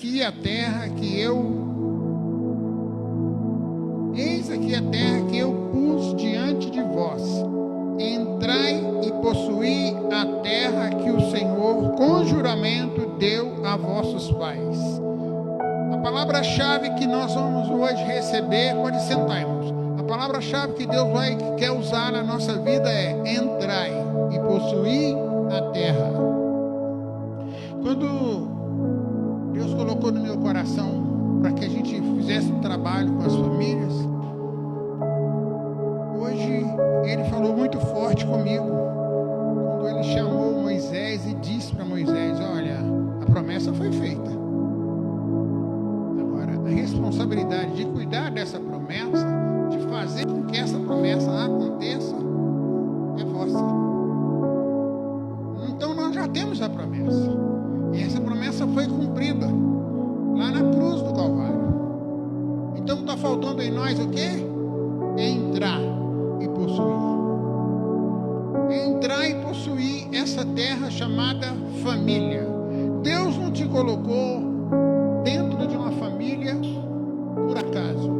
aqui a terra que eis aqui a terra que eu pus diante de vós. Entrai e possuí a terra que o Senhor, com juramento, deu a vossos pais. A palavra-chave que nós vamos hoje receber, pode sentar, irmãos. A palavra-chave que Deus quer usar na nossa vida é: entrai e possuí a terra. Quando Deus colocou no meu coração para que a gente fizesse um trabalho com as famílias, hoje Ele falou muito forte comigo, quando Ele chamou Moisés e disse para Moisés: olha, a promessa foi feita. Agora, a responsabilidade de cuidar dessa promessa, de fazer com que essa promessa aconteça, é vossa. Então nós já temos a promessa, e essa promessa foi cumprida lá na cruz do Calvário. Então está faltando em nós o quê? Entrar e possuir. Entrar e possuir essa terra chamada família. Deus não te colocou dentro de uma família por acaso.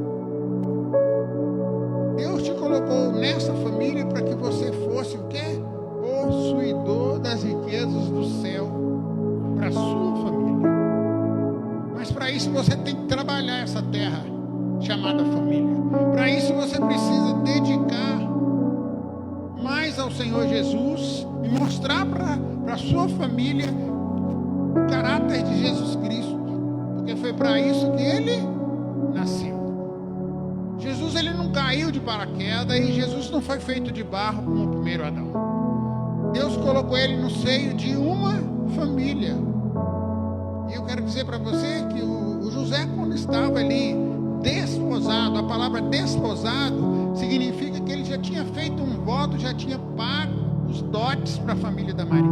Deus te colocou nessa família para que você fosse o quê? Possuidor das riquezas do céu para a sua família. Mas para isso você tem que trabalhar essa terra chamada família. Para isso você precisa dedicar mais ao Senhor Jesus e mostrar para a sua família o caráter de Jesus Cristo, porque foi para isso que Ele nasceu. Jesus, Ele não caiu de paraquedas, e Jesus não foi feito de barro como o primeiro Adão. Deus colocou Ele no seio de uma família. E eu quero dizer para você que o José, quando estava ali desposado, a palavra desposado significa que ele já tinha feito um voto, já tinha pago os dotes para a família da Maria.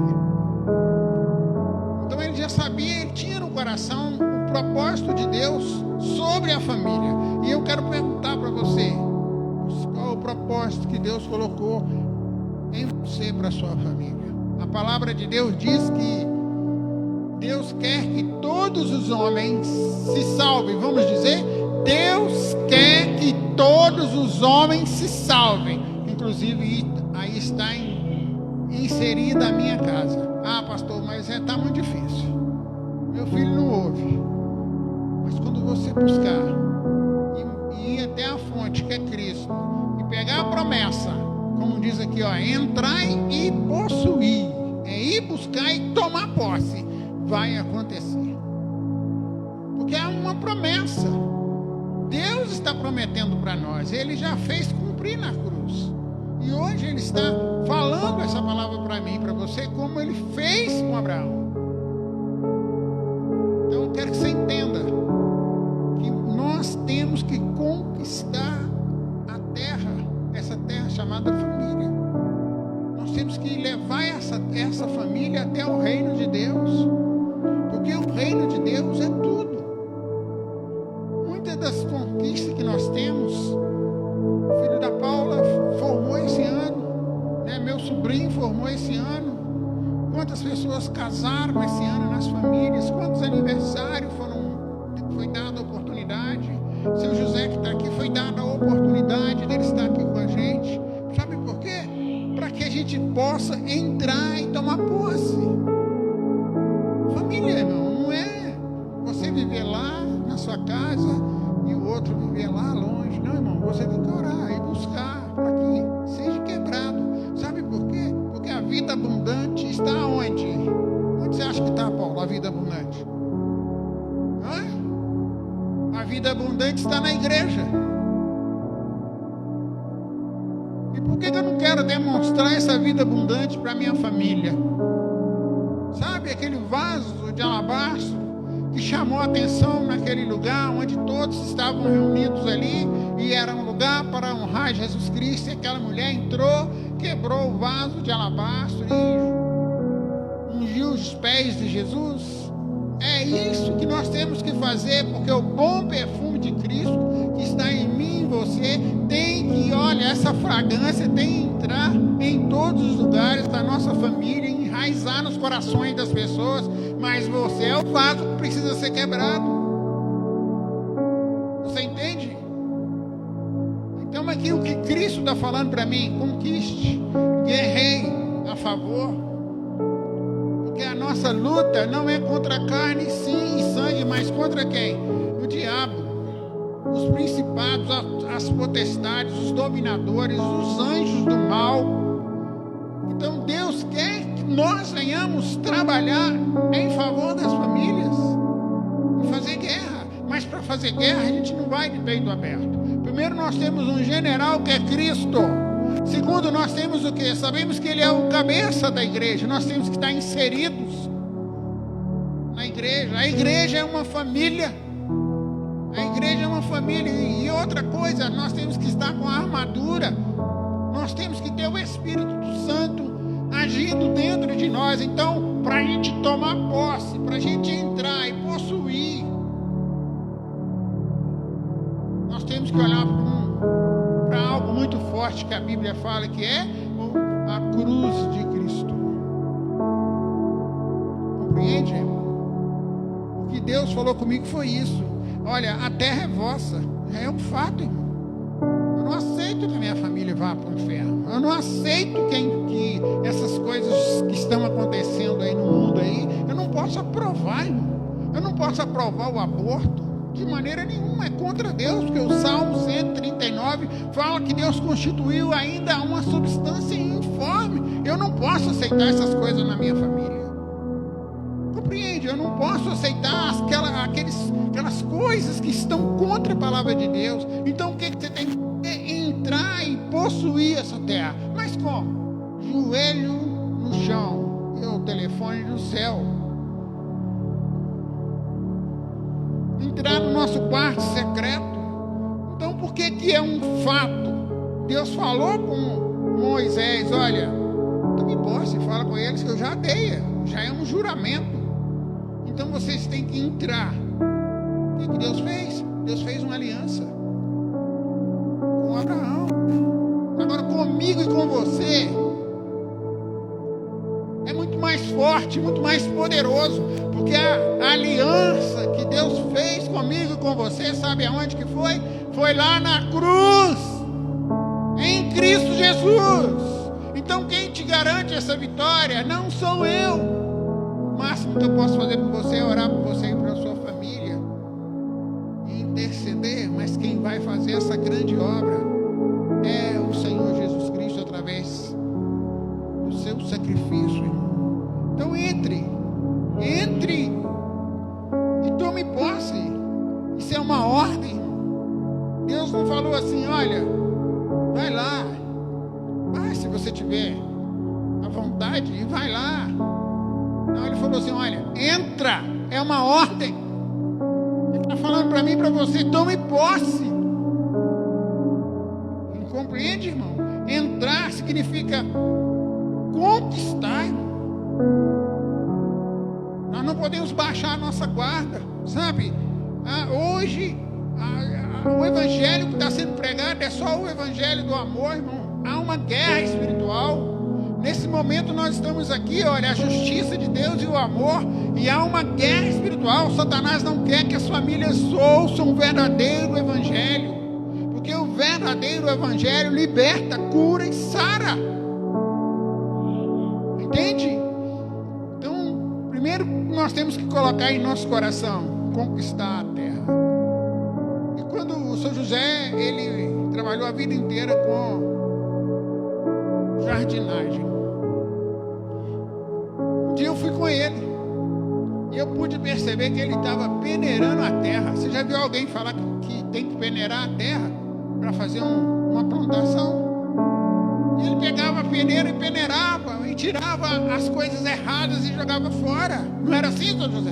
Então ele já sabia, ele tinha no coração o propósito de Deus sobre a família. E eu quero perguntar para você: qual é o propósito que Deus colocou em você para a sua família? A palavra de Deus diz que Deus quer que todos os homens se salvem. Vamos dizer, Deus quer que todos os homens se salvem. Inclusive, aí está inserida a minha casa. Ah, pastor, mas está muito difícil. Meu filho não ouve. Mas quando você buscar e ir até a fonte, que é Cristo, e pegar a promessa, como diz aqui, ó, entrar e possuir, é ir buscar e tomar posse, vai acontecer. Porque é uma promessa. Deus está prometendo para nós. Ele já fez cumprir na cruz. E hoje Ele está falando essa palavra para mim e para você, como Ele fez com Abraão. Então eu quero que você entenda que nós temos que conquistar a terra, essa terra chamada família. Nós temos que levar essa família até o reino de Deus, porque o reino de Deus é tudo. Muitas das conquistas que nós temos, o filho da Paula formou esse ano, né? Meu sobrinho formou esse ano. Quantas pessoas casaram esse ano nas famílias? Quantos aniversários foi dada a oportunidade? Seu José, que está aqui, foi dada a oportunidade dele estar aqui com a gente. Sabe por quê? Para que a gente possa entrar e tomar posse. Família, irmão, não é você viver lá na sua casa e o outro viver lá longe. Não, irmão, você tem que orar e buscar para que seja quebrado. Sabe por quê? Porque a vida abundante está onde? Onde você acha que está, Paulo, a vida abundante? Hã? A vida abundante está na igreja. E por que eu não quero demonstrar essa vida abundante para minha família? Sabe aquele vaso de alabastro que chamou a atenção naquele lugar onde todos estavam reunidos ali, e era um lugar para honrar Jesus Cristo, e aquela mulher entrou, quebrou o vaso de alabastro e ungiu os pés de Jesus? É isso que nós temos que fazer, porque o bom perfume de Cristo que está em mim e você tem que, olha, essa fragrância tem que entrar em todos os lugares da nossa família, enraizar nos corações das pessoas. mas você é o vaso que precisa ser quebrado. Você entende? Então aqui o que Cristo está falando para mim: conquiste, guerrei a favor, porque a nossa luta não é contra a carne, sim, e sangue, mas contra quem? O diabo, os principados, as potestades, os dominadores, os anjos do mal. Então Deus quer que nós venhamos trabalhar em favor das famílias e fazer guerra. Mas para fazer guerra a gente não vai de peito aberto. Primeiro, nós temos um general que é Cristo. Segundo, nós temos o quê? Sabemos que Ele é o cabeça da igreja. Nós temos que estar inseridos na igreja. A igreja é uma família. A igreja é uma família. E outra coisa, nós temos que estar com a armadura. Nós temos que ter o Espírito Santo agindo dentro de nós. Então, para a gente tomar posse, para a gente entrar e possuir, nós temos que olhar para algo muito forte que a Bíblia fala, que é a cruz de Cristo. Compreende? O que Deus falou comigo foi isso. Olha, a terra é vossa. É um fato, irmão. Eu não aceito que a minha família vá para o inferno. Eu não aceito que essas coisas que estão acontecendo aí no mundo aí, eu não posso aprovar, irmão. Eu não posso aprovar o aborto de maneira nenhuma. É contra Deus, porque o Salmo 139 fala que Deus constituiu ainda uma substância informe. Eu não posso aceitar essas coisas na minha família. Compreende? Eu não posso aceitar aquelas coisas que estão contra a palavra de Deus. Então o que você tem que entrar e possuir essa terra? Mas como? Joelho no chão e o telefone no céu. Entrar no nosso quarto secreto. Então por que é um fato? Deus falou com Moisés: olha, tome posse, fala com eles que eu já dei, já é um juramento. Então vocês têm que entrar. O que Deus fez? Deus fez uma aliança com Abraão. Agora comigo e com você é muito mais forte, muito mais poderoso, porque a aliança que Deus fez comigo e com você, sabe aonde que foi? Foi lá na cruz, em Cristo Jesus. Então quem te garante essa vitória não sou eu. O máximo que eu posso fazer por você é orar por você e pela sua família e interceder, mas quem vai fazer essa grande obra é o Senhor Jesus Cristo, através do seu sacrifício, irmão. Então entre e tome posse. Isso é uma ordem. Deus não falou assim: olha, vai lá, vai se você tiver a vontade, e vai lá. Não, ele falou assim: olha, entra, é uma ordem. Ele está falando para mim e para você: tome posse. Compreende, irmão? Entrar significa conquistar. Nós não podemos baixar a nossa guarda, sabe? Hoje, o evangelho que está sendo pregado é só o evangelho do amor, irmão. Há uma guerra espiritual. Nesse momento nós estamos aqui, olha, a justiça de Deus e o amor, e há uma guerra espiritual. Satanás não quer que as famílias ouçam o verdadeiro evangelho, porque o verdadeiro evangelho liberta, cura e sara. Entende? Então, primeiro nós temos que colocar em nosso coração: conquistar a terra. E quando o São José, ele trabalhou a vida inteira com jardinagem. Um dia eu fui com ele e eu pude perceber que ele estava peneirando a terra. Você já viu alguém falar que tem que peneirar a terra para fazer uma plantação? E ele pegava a peneira e peneirava e tirava as coisas erradas e jogava fora. Não era assim, São José?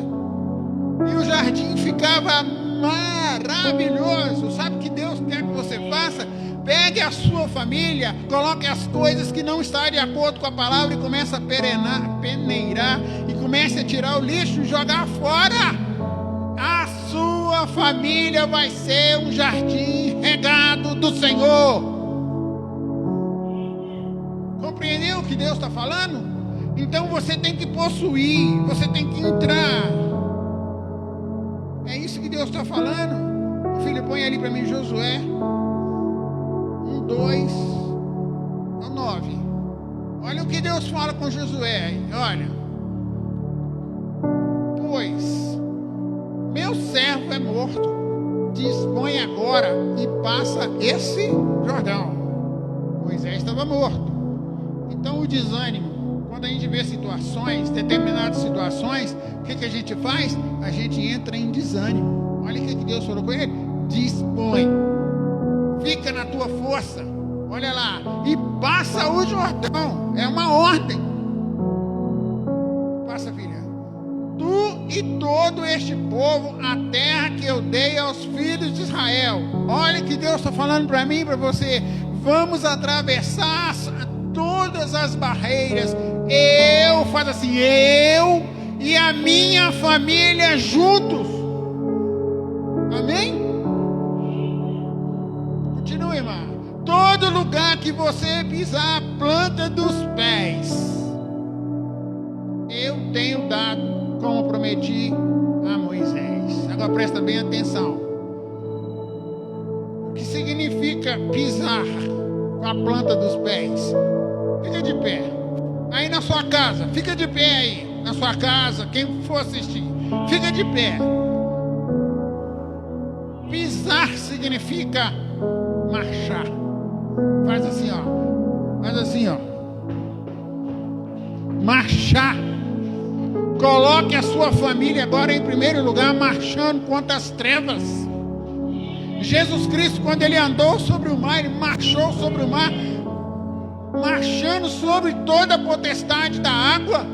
E o jardim ficava maravilhoso. Sabe o que Deus quer que você faça? Pegue a sua família, coloque as coisas que não estão de acordo com a palavra e comece a peneirar e comece a tirar o lixo e jogar fora. A sua família vai ser um jardim regado do Senhor. Compreendeu o que Deus está falando? Então você tem que possuir, você tem que entrar. É isso que Deus está falando. Filho, põe ali para mim Josué 1, 2, 9. Olha o que Deus fala com Josué. Olha, pois meu servo é morto, dispõe agora e passa esse Jordão. Moisés estava morto. Então o desânimo, quando a gente vê situações, determinadas situações, o que a gente faz? A gente entra em desânimo. Olha o que Deus falou com ele: dispõe, fica na tua força, olha lá, e passa o Jordão. É uma ordem. Passa, filha. Tu e todo este povo, a terra que eu dei aos filhos de Israel. Olha o que Deus está falando para mim e para você. Vamos atravessar todas as barreiras. Faz assim, eu e a minha família juntos. Amém? Continue, irmã. Todo lugar que você pisar a planta dos pés, eu tenho dado, como prometi a Moisés. Agora presta bem atenção. O que significa pisar com a planta dos pés? Fica de pé. Aí na sua casa, fica de pé aí. Na sua casa, quem for assistir, fica de pé. Pisar significa marchar. Faz assim, ó. Faz assim, ó. Marchar. Coloque a sua família agora em primeiro lugar, marchando contra as trevas. Jesus Cristo, quando ele andou sobre o mar, ele marchou sobre o mar, marchando sobre toda a potestade da água.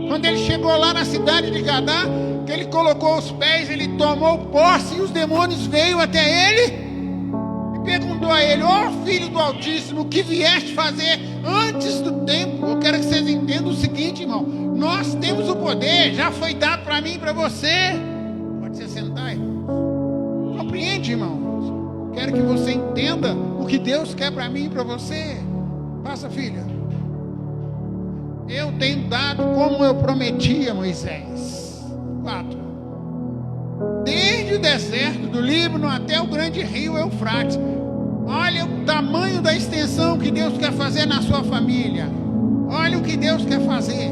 Quando ele chegou lá na cidade de Gadá, que ele colocou os pés, ele tomou posse e os demônios veio até ele e perguntou a ele: ó Filho do Altíssimo, o que vieste fazer antes do tempo? Eu quero que vocês entendam o seguinte, irmão: nós temos o poder, já foi dado para mim e para você. Pode se sentar, irmão. Compreende, irmão? Quero que você entenda o que Deus quer para mim e para você. Passa, filha. Eu tenho dado como eu prometi a Moisés. 4. Desde o deserto do Líbano até o grande rio Eufrates. Olha o tamanho da extensão que Deus quer fazer na sua família. Olha o que Deus quer fazer.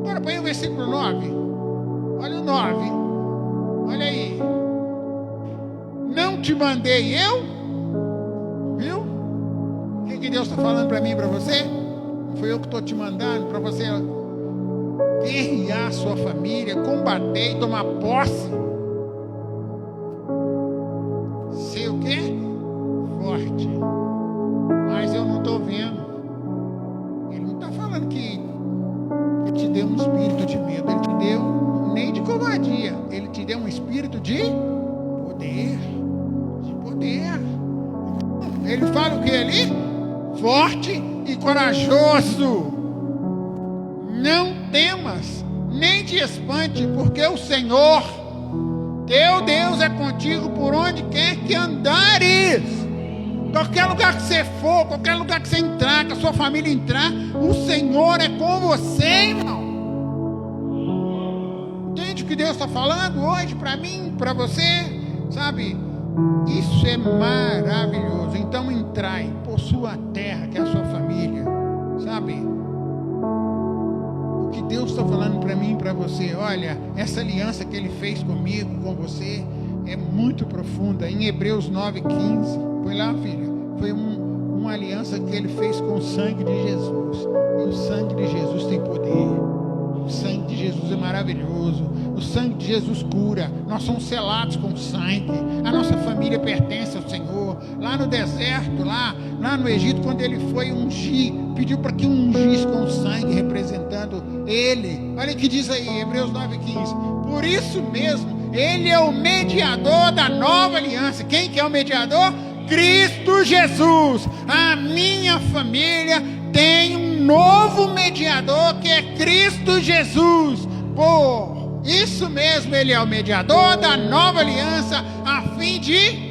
Agora põe o versículo 9. Olha o 9. Olha aí. Não te mandei eu? Viu? O que Deus está falando para mim e para você? Não foi eu que estou te mandando para você guerrear a sua família, combater e tomar posse. Ser o quê? Forte. Mas eu não estou vendo. Ele não está falando que ele te deu um espírito de medo. Ele te deu nem de covardia. Ele te deu um espírito de poder. De poder. Ele fala o que ali? Forte e corajoso. Não temas, nem te espante, porque o Senhor, teu Deus, é contigo por onde quer que andares. Qualquer lugar que você for, qualquer lugar que você entrar, que a sua família entrar, o Senhor é com você, irmão. Entende o que Deus está falando hoje para mim, para você? Sabe? Isso é maravilhoso. Então entrai, possua a terra, que é a sua família. Sabe? O que Deus está falando para mim e para você: olha, essa aliança que Ele fez comigo, com você, é muito profunda. Em Hebreus 9:15, foi lá, filha, foi uma aliança que Ele fez com o sangue de Jesus. E o sangue de Jesus tem poder. O sangue de Jesus é maravilhoso. O sangue de Jesus cura. Nós somos selados com sangue. A nossa família pertence ao Senhor. Lá no deserto, lá no Egito, quando Ele foi ungir, pediu para que ungisse com sangue, representando Ele. Olha o que diz aí, Hebreus 9:15. Por isso mesmo, Ele é o mediador da nova aliança. Quem que é o mediador? Cristo Jesus. A minha família tem um novo mediador, que é Cristo Jesus. Por isso mesmo, Ele é o mediador da nova aliança, a fim de...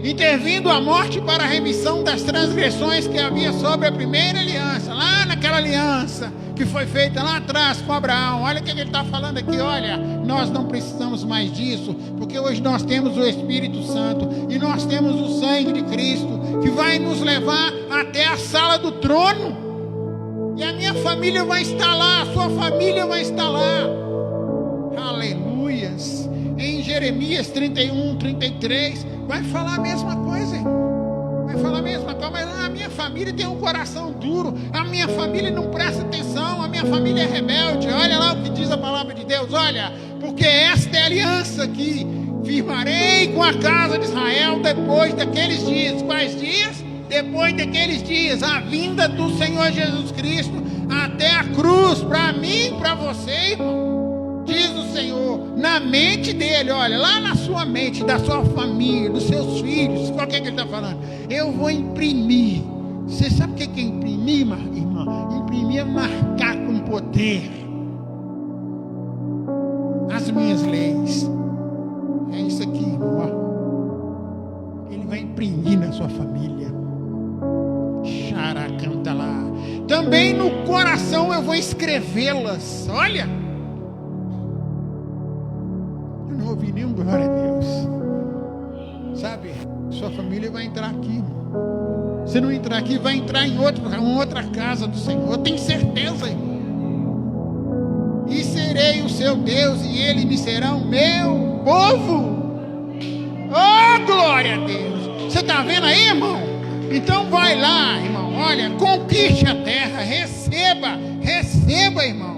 intervindo a morte para a remissão das transgressões que havia sobre a primeira aliança, lá naquela aliança que foi feita lá atrás com Abraão. Olha o que ele está falando aqui. Olha, nós não precisamos mais disso, porque hoje nós temos o Espírito Santo e nós temos o sangue de Cristo, que vai nos levar até a sala do trono, e a minha família vai estar lá, a sua família vai estar lá. Aleluias. Em Jeremias 31, 33 vai falar a mesma coisa, vai falar a mesma coisa. Mas a minha família tem um coração duro, a minha família não presta atenção, a minha família é rebelde. Olha lá o que diz a palavra de Deus. Olha, porque esta é a aliança que firmarei com a casa de Israel depois daqueles dias. Quais dias? Depois daqueles dias, a vinda do Senhor Jesus Cristo até a cruz, para mim e para você, irmão. Diz o Senhor, na mente dele, olha, lá na sua mente, da sua família, dos seus filhos. Qual que é que ele está falando? Eu vou imprimir. Você sabe o que é imprimir, irmã? Imprimir é marcar com poder as minhas leis. É isso aqui, irmão. Ele vai imprimir na sua família. Canta lá. Também no coração eu vou escrevê-las. Olha, eu não ouvi nenhum glória a Deus. Sabe, sua família vai entrar aqui, irmão. Se não entrar aqui, vai entrar em outra casa do Senhor. Eu tenho certeza, irmão. E serei o seu Deus, e ele me será o meu povo. Oh, glória a Deus. Você está vendo aí, irmão? Então vai lá, irmão. Olha, conquiste a terra, receba, irmão.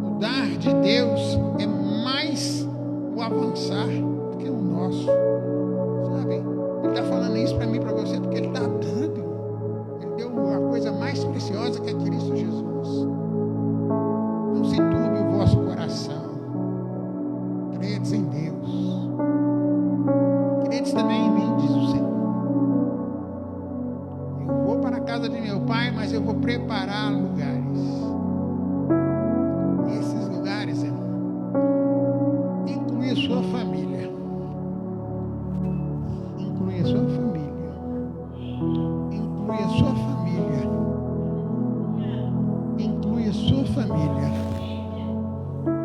O dar de Deus é mais o avançar do que o nosso, sabe? Ele está falando isso para mim e para você, porque ele está dando. Ele deu a coisa mais preciosa, que é Cristo Jesus. Não se turbe o vosso coração. Credes em Deus, credes também em mim, diz o Senhor. Eu vou para a casa de meu pai, mas eu vou preparar lugares. Esses lugares, irmão, inclui a sua família. Inclui a sua família. Inclui a sua família. Inclui a sua família.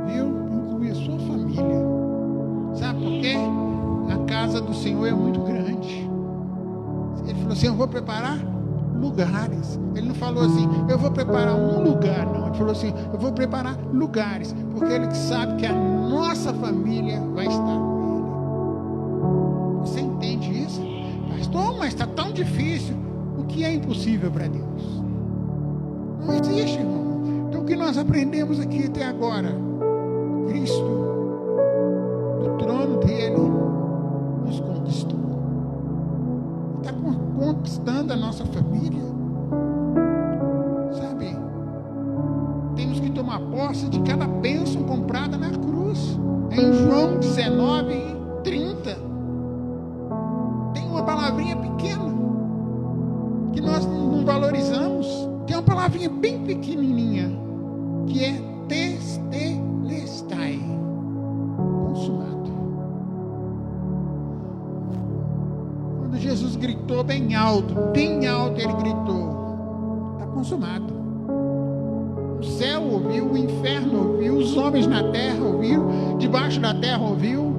Viu? Inclui a sua família. Sabe por quê? A casa do Senhor é muito grande. Ele falou assim, eu vou preparar lugares. Ele não falou assim, eu vou preparar um lugar, não. Ele falou assim, eu vou preparar lugares, porque ele sabe que a nossa família vai estar com ele. Você entende isso? Pastor, mas está tão difícil. O que é impossível para Deus? Não existe, irmão. Então o que nós aprendemos aqui até agora? Cristo, do trono dele, nos conquistou. Está conquistando a nossa família, sabe? Temos que tomar posse de cada bênção comprada na cruz. Em João 19:30 tem uma palavrinha pequena que nós não valorizamos. Tem uma palavrinha bem pequenininha que é testelestai, consumado. Quando Jesus gritou bem alto ele gritou, está consumado. O céu ouviu, o inferno ouviu, os homens na terra ouviram, debaixo da terra ouviu.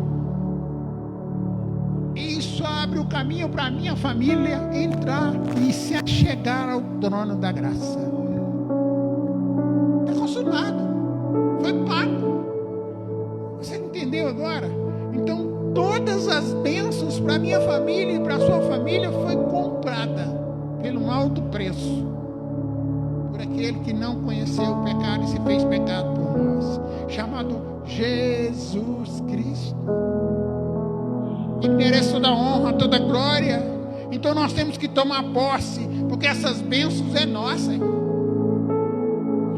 Isso abre o caminho para a minha família entrar e se achegar ao trono da graça. Está consumado, foi pago. Você entendeu agora? Então todas as bênçãos para a minha família e para a sua família foi comprada pelo alto preço, por aquele que não conheceu o pecado e se fez pecado por nós, chamado Jesus Cristo. E merece toda a honra, toda a glória. Então nós temos que tomar posse, porque essas bênçãos é nossa,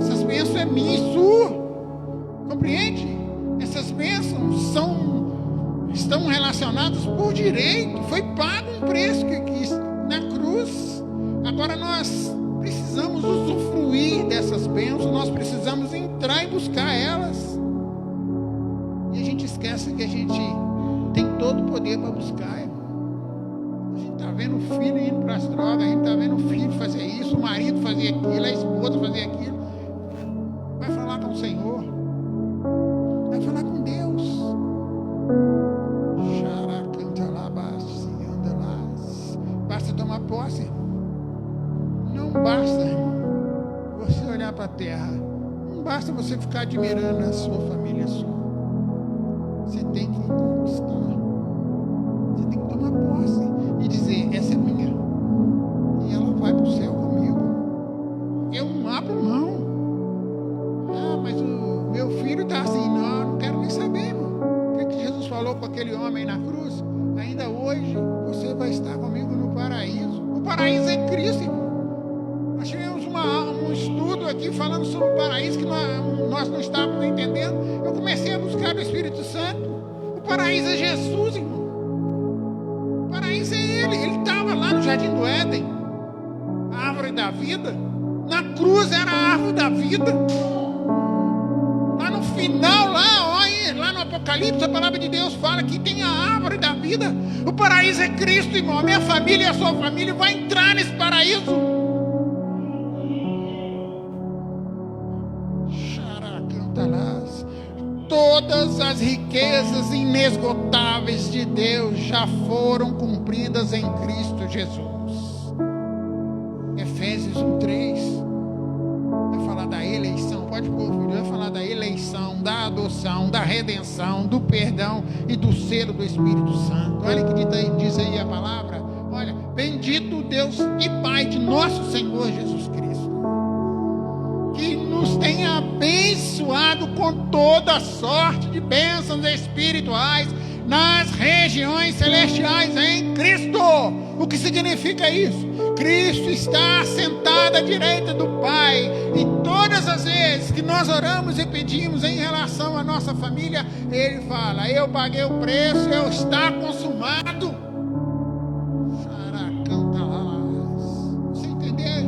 essas bênçãos é minha e sua. Compreende? Essas bênçãos estão relacionadas por direito. Foi pago um preço que na cruz. Agora nós precisamos usufruir dessas bênçãos. Nós precisamos entrar e buscar elas. E a gente esquece que a gente tem todo o poder para buscar, irmão. A gente está vendo o filho indo para as drogas, a gente está vendo o filho fazer isso, o marido fazer aquilo, a esposa fazer aquilo. Vai falar com o Senhor. Vai falar com Deus. Basta tomar posse, irmão. Não basta, irmão, você olhar para a terra. Não basta você ficar admirando a sua família só. Você tem que conquistar. Você tem que tomar posse e dizer, essa é minha. E ela vai para o céu comigo. Eu não abro mão. Ah, mas o meu filho está assim. Não quero nem saber, irmão. O que Jesus falou com aquele homem na cruz? Ainda hoje você vai estar comigo no paraíso. O paraíso é Cristo, irmão. Nós tivemos um estudo aqui falando sobre o paraíso que nós não estávamos entendendo. Eu comecei a buscar o Espírito Santo. O paraíso é Jesus, irmão. O paraíso é Ele. Ele estava lá no Jardim do Éden, a árvore da vida. Na cruz era a árvore da vida. Lá no final, lá no Apocalipse, a palavra de Deus fala que tem a árvore da vida. O paraíso é Cristo, irmão. A minha família e a sua família vai entrar nesse paraíso. Todas as riquezas inesgotáveis de Deus já foram cumpridas em Cristo Jesus. Efésios 1:3 vai falar da eleição. Pode pôr, filho. Vai falar da eleição, da adoção, da redenção, do perdão e do selo do Espírito Santo. Olha que diz aí a palavra. Olha, bendito Deus e Pai de nosso Senhor Jesus Cristo, que nos tem abençoado com toda sorte de bênçãos espirituais nas regiões celestiais em Cristo. O que significa isso? Cristo está sentado à direita do Pai, e todas as vezes que nós oramos e pedimos em relação à nossa família, Ele fala, eu paguei o preço, está consumado. Você entendeu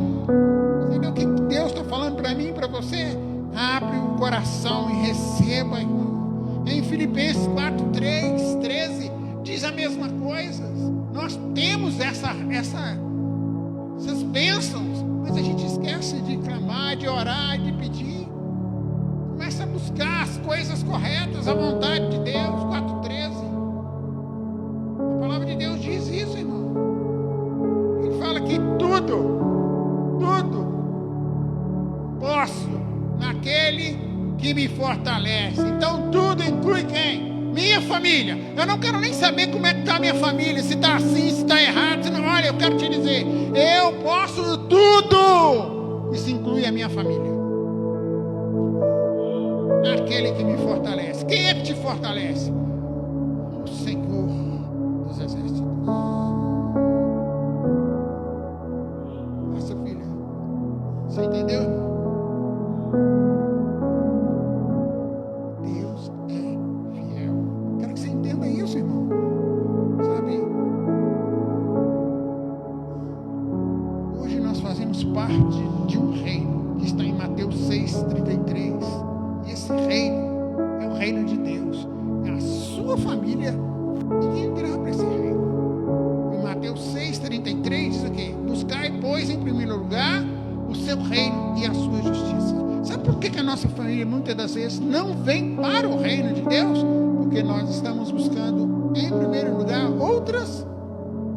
o que Deus está falando para mim e para você? Abre o coração e receba, irmão. Em Filipenses 4:13 diz a mesma coisa. Nós temos essas bênçãos, mas a gente esquece de clamar, de orar, de pedir. Começa a buscar as coisas corretas, a vontade de Deus. 4:13. A palavra de Deus diz isso, irmão. Ele fala que tudo posso naquele que me fortalece. Então tudo inclui quem? Minha família. Eu não quero nem saber como é que está a minha família, se está assim, se está errado. Olha, eu quero te dizer, eu posso tudo. Isso inclui a minha família. Aquele que me fortalece. Quem é que te fortalece? O Senhor dos Exércitos. Nossa filha, você entendeu, irmão? Deus é fiel. Quero que você entenda isso, irmão. Sabe? Hoje nós fazemos parte de um reino que está em Mateus 6:33. E esse reino é o reino de Deus. É a sua família que entrar para esse reino. Em Mateus 6:33 diz aqui: buscai, pois, em primeiro lugar o seu reino e a sua justiça. Sabe por que a nossa família muitas das vezes não vem para o reino de Deus? Porque nós estamos buscando em primeiro lugar outras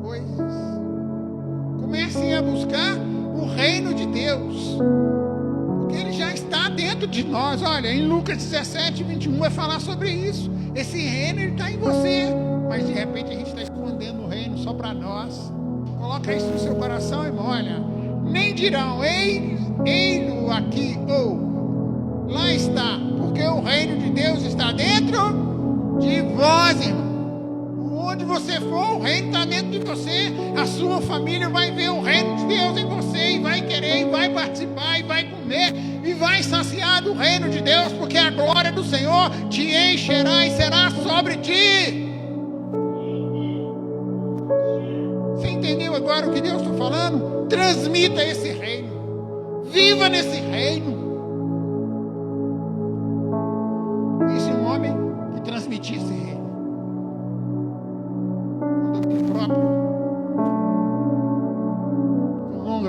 coisas. Comecem a buscar o reino de Deus, porque Ele já está dentro de nós. Olha, em Lucas 17:21 vai falar sobre isso. Esse reino Ele está em você, mas de repente a gente está escondendo o reino só para nós. Coloca isso no seu coração, irmão. Olha, nem dirão, ei-lo aqui, ou lá está, porque o reino de Deus está dentro de vós, irmão. Onde você for, o reino está dentro de você. A sua família vai ver o reino de Deus em você, e vai querer, e vai participar, e vai comer, e vai saciar do reino de Deus, porque a glória do Senhor te encherá e será sobre ti. Você entendeu agora o que Deus está falando? Transmita esse reino. Viva nesse reino. Conheci um homem que transmitia esse reino.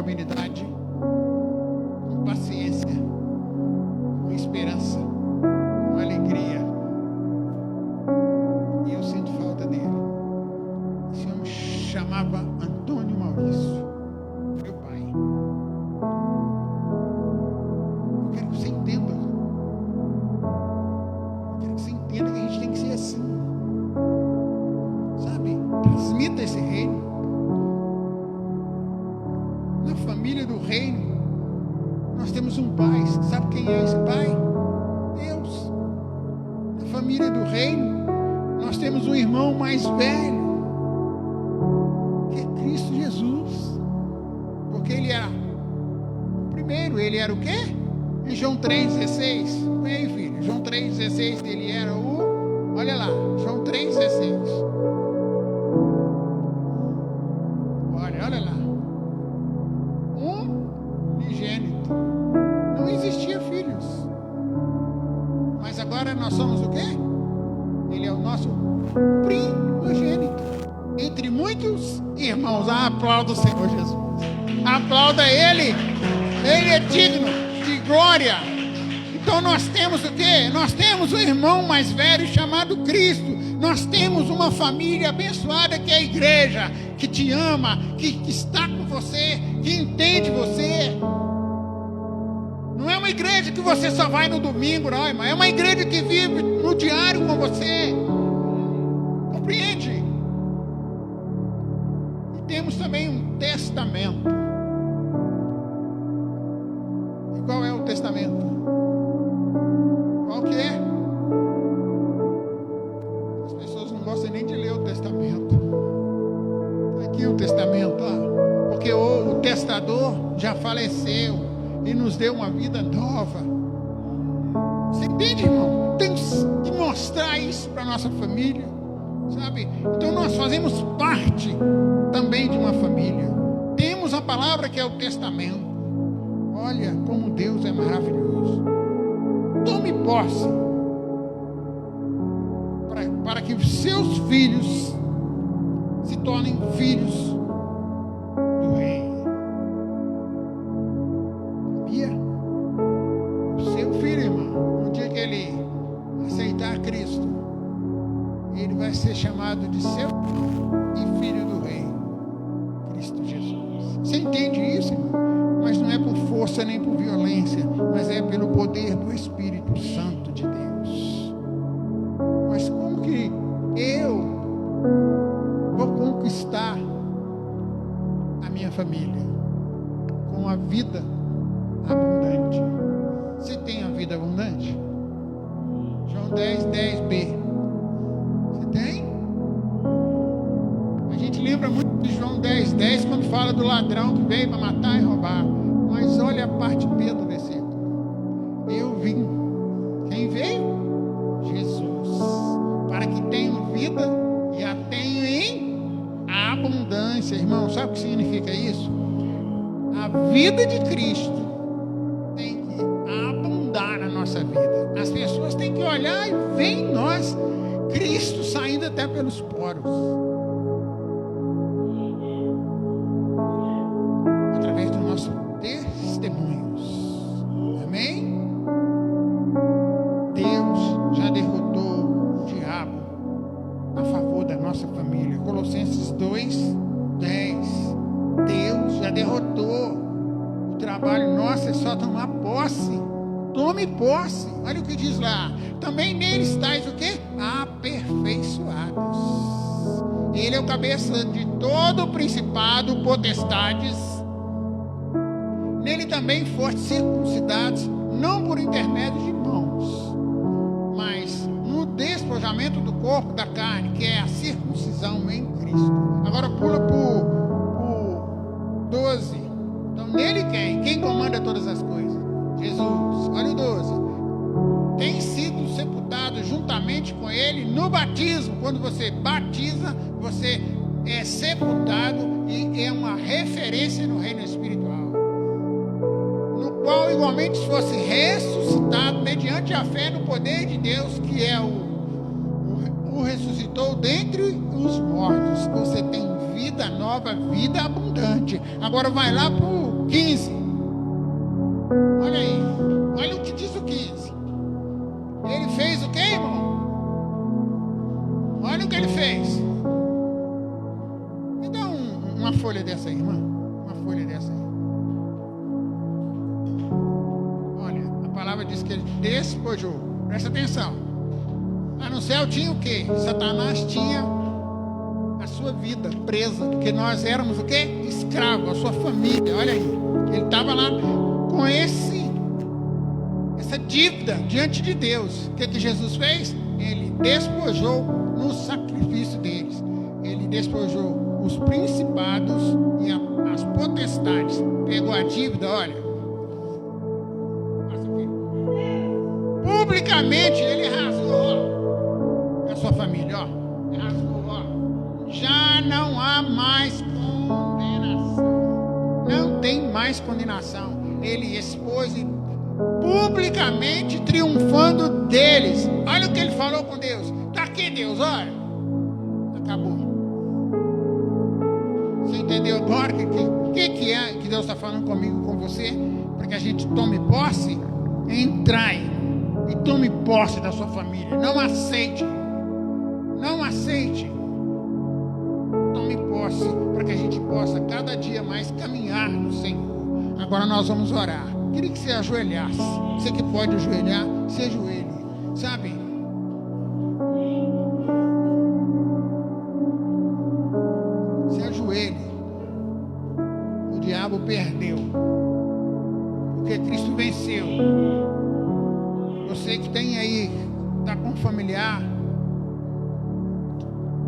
longanimidade, com paciência, com esperança, com alegria. E eu sinto falta dele. Esse homem chamava Antônio Maurício, meu pai. Eu quero que você entenda. Eu quero que você entenda que a gente tem que ser assim. Sabe? Transmita esse reino. Na família do reino, nós temos um pai. Sabe quem é esse pai? Deus. Na família do reino, nós temos um irmão mais velho, que é Cristo Jesus. Porque ele era o primeiro, ele era o quê? Em João 3,16. Põe aí, filho. João 3,16, ele era o... Olha lá, João 3,16. Olha lá. Unigênito. Não existia filhos. Mas agora nós somos o quê? Ele é o nosso primogênito. Entre muitos irmãos. Aplauda o Senhor Jesus. Aplauda Ele. Ele é digno de glória. Então nós temos o quê? Nós temos um irmão mais velho chamado Cristo. Nós temos uma família abençoada que é a igreja, que te ama, que está com você, que entende você. Não é uma igreja que você só vai no domingo, não, irmão. É uma igreja que vive no diário com você. Compreende? E temos também um testamento. E qual é o testamento? Qual que é? As pessoas não gostam nem de ler o testamento. Está aqui o testamento, ó. Porque o testador já faleceu e nos deu uma vida nova. Você entende, irmão? Tem que mostrar isso para a nossa família, sabe? Então nós fazemos parte também de uma família. Temos a palavra que é o testamento. Olha como Deus é maravilhoso. Tome posse para que os seus filhos se tornem filhos do Rei. Sabia? O seu filho, irmão, no dia que ele aceitar Cristo, ele vai ser chamado de seu e filho do Rei, Cristo Jesus. Você entende isso, irmão? Mas não é por força nem por violência, mas é pelo poder do Espírito Santo de Deus. Mas como que eu vou conquistar a minha família com a vida abundante? Você tem a vida abundante? João 10:10b. Você tem? A gente lembra muito de João 10:10 quando fala do ladrão que veio para matar e roubar. Mas olha a parte B do versículo. Eu vim. Quem veio? Jesus. Para que tenham vida e a tenham em abundância. Irmão, sabe o que significa isso? A vida de Cristo tem que abundar na nossa vida. As pessoas têm que olhar e ver em nós Cristo saindo até pelos poros. Através do nosso testemunhos. Amém? Deus já derrotou o diabo a favor da nossa família. Colossenses 2:10. Deus já derrotou. O trabalho nosso é só tomar posse. Tome posse. Olha o que diz lá. Também nele estáis o quê? Aperfeiçoados. Ele é o cabeça de todo o principado, potestades. Nele também foste circuncidados, não por intermédio de mãos, mas no despojamento do corpo da carne, que é a circuncisão em Cristo. Agora pula por 12. Então nele quem? Quem comanda todas as coisas? Jesus. Olha o 12. Tem sido sepultado juntamente com ele no batismo. Quando você batiza, você é sepultado e é uma referência no reino espiritual. No qual igualmente fosse ressuscitado mediante a fé no poder de Deus, que é o ressuscitou dentre os mortos. Você tem vida vida nova, vida abundante. Agora vai lá para o 15. Olha aí. Olha o que diz o 15. Ele fez o quê, irmão? Olha o que ele fez. Me dá uma folha dessa aí, irmã. Uma folha dessa aí. Olha, a palavra diz que ele despojou. Presta atenção. Lá no céu tinha o quê? Satanás tinha a sua vida presa, porque nós éramos o quê? Escravos, a sua família. Olha aí. Ele estava lá com essa dívida diante de Deus. O que Jesus fez? Ele despojou no sacrifício deles. Ele despojou os principados e as potestades. Pegou a dívida, olha. Publicamente ele rasgou a sua família, ó. Rasgou, ó. Já não há mais condenação. Não tem mais condenação. Ele expôs publicamente, triunfando deles. Olha o que ele falou com Deus. Tá aqui, Deus, olha. Acabou. Você entendeu agora o que é que Deus está falando comigo, com você? Para que a gente tome posse, entrai e tome posse da sua família. Não aceite. Não aceite. Tome posse, para que a gente possa cada dia mais caminhar no Senhor. Agora nós vamos orar. Queria que você ajoelhasse. Você que pode ajoelhar, se ajoelhe. Sabe? Se ajoelhe. O diabo perdeu. Porque Cristo venceu. Você que tem aí, está com um familiar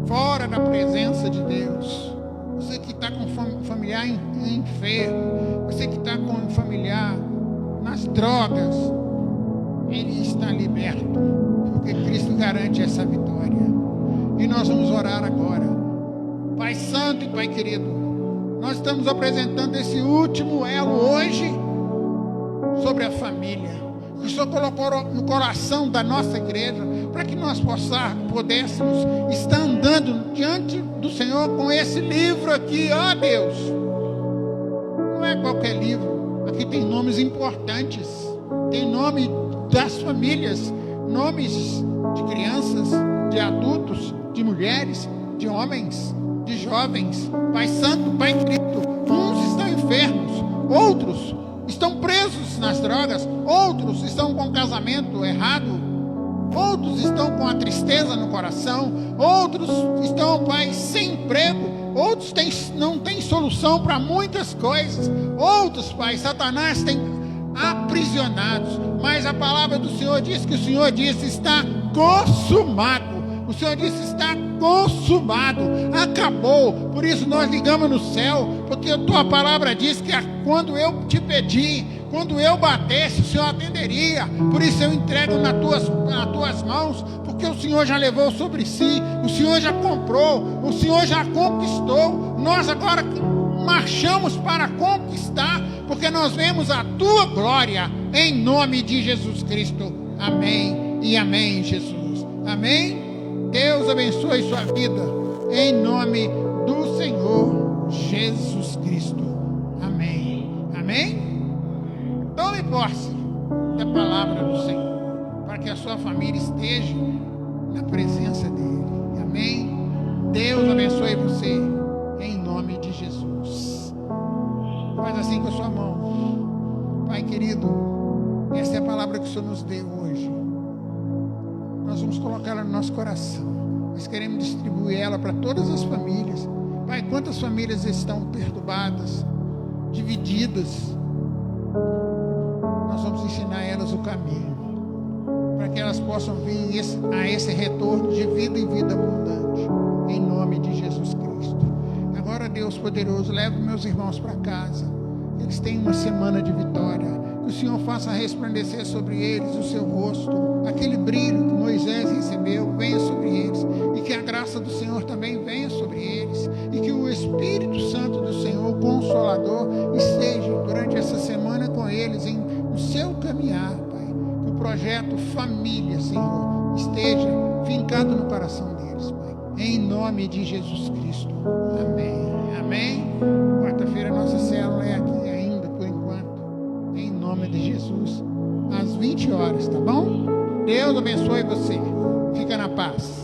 fora da presença de Deus. Você que está com um familiar enfermo. Você que está com um familiar nas drogas, ele está liberto, porque Cristo garante essa vitória. E nós vamos orar agora. Pai Santo e Pai querido, nós estamos apresentando esse último elo hoje sobre a família, que o Senhor colocou no coração da nossa igreja, para que nós pudéssemos estar andando diante do Senhor com esse livro aqui, ó Deus. Não é qualquer livro. Aqui tem nomes importantes, tem nome das famílias, nomes de crianças, de adultos, de mulheres, de homens, de jovens. Pai Santo, Pai querido, uns estão enfermos, outros estão presos nas drogas, outros estão com o casamento errado, outros estão com a tristeza no coração, outros estão, Pai, sem emprego, outros não têm solução para muitas coisas, outros, Pai, Satanás tem aprisionados, mas a palavra do Senhor diz que o Senhor disse: está consumado. O Senhor disse: está consumado, acabou. Por isso nós ligamos no céu, porque a tua palavra diz que quando eu te pedi, quando eu batesse, o Senhor atenderia. Por isso eu entrego nas tuas mãos, porque o Senhor já levou sobre si, o Senhor já comprou, o Senhor já conquistou. Nós agora marchamos para conquistar, porque nós vemos a tua glória, em nome de Jesus Cristo. Amém e amém, Jesus. Amém. Deus abençoe sua vida, em nome do Senhor Jesus Cristo. Amém. Amém? Tome posse da palavra do Senhor, para que a sua família esteja na presença dEle. Amém? Deus abençoe você, em nome de Jesus. Faz assim com a sua mão. Pai querido, essa é a palavra que o Senhor nos deu hoje. Nós vamos colocar ela no nosso coração. Nós queremos distribuir ela para todas as famílias. Pai, quantas famílias estão perturbadas, divididas? Nós vamos ensinar elas o caminho, para que elas possam vir a esse retorno de vida em vida abundante, em nome de Jesus Cristo. Agora, Deus poderoso, leva meus irmãos para casa. Eles têm uma semana de vitória. Que o Senhor faça resplandecer sobre eles o seu rosto, aquele brilho que Moisés recebeu, venha sobre eles, e que a graça do Senhor também venha sobre eles, e que o Espírito Santo do Senhor, Consolador, esteja durante essa semana com eles, no seu caminhar, Pai. Que o projeto Família, Senhor, esteja fincado no coração deles, Pai. Em nome de Jesus Cristo. Amém. Amém? Quarta-feira nossa célula é aqui ainda, por enquanto. Em nome de Jesus. Às 20 horas, tá bom? Deus abençoe você. Fica na paz.